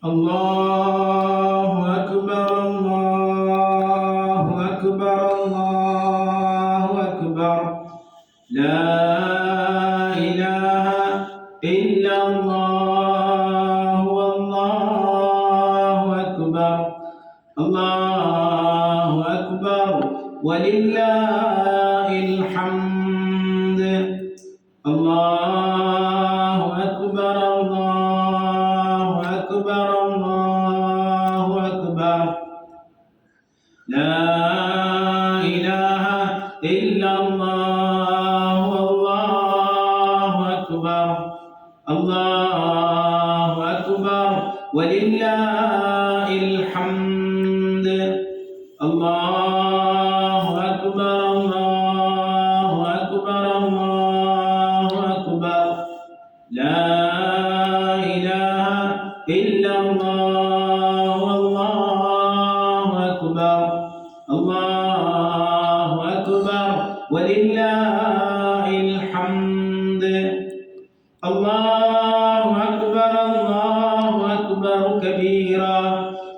الله أكبر الله أكبر الله أكبر لا إله إلا الله والله أكبر الله أكبر ولله الحمد الله أكبر الله أكبر الله أكبر لا إله إلا الله والله أكبر الله أكبر ولله الحمد الله أكبر الله أكبر الله أكبر لا إله إلا الله والله أكبر الله أكبر ولله الحمد الله أكبر الله أكبر كبيرا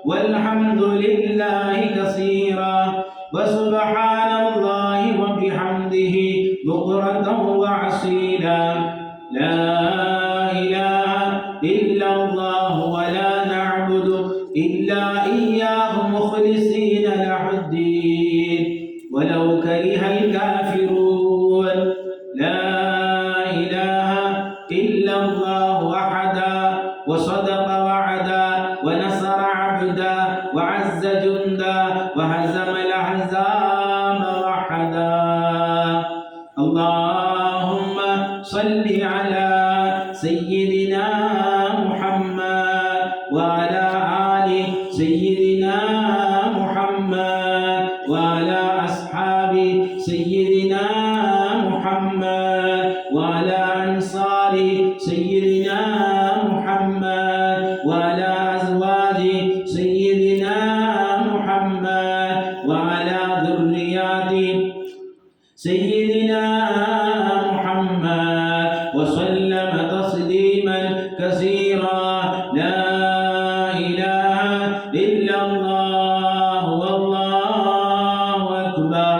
والحمد لله كثيرا وسبحان الله وبحمده بكرة وأصيلا لا إله إلا الله ولا نعبد إلا إياه مخلصين له الدين ولو كره الكافرون لا إله إلا الله وحدا وصدق وعدا ونصر عبدا وعز جندا وهزم الأحزاب وحدا اللهم صل على سيدنا محمد وعلى آل سيدنا محمد وعلى أصحاب سيدنا محمد وعلى أنصار سيدنا محمد وعلى أزواج سيدنا محمد وعلى ذريات سيدنا محمد وسلم تسليما كثيرا لا إله إلا الله والله أكبر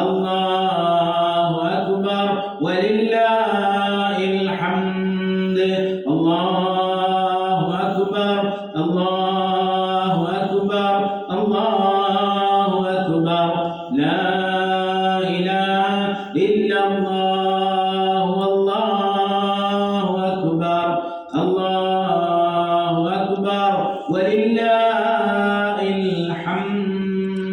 الله أكبر ولله الحمد الله أكبر الله أكبر الله أكبر لا إله إلا الله والله أكبر الله أكبر ولله الحمد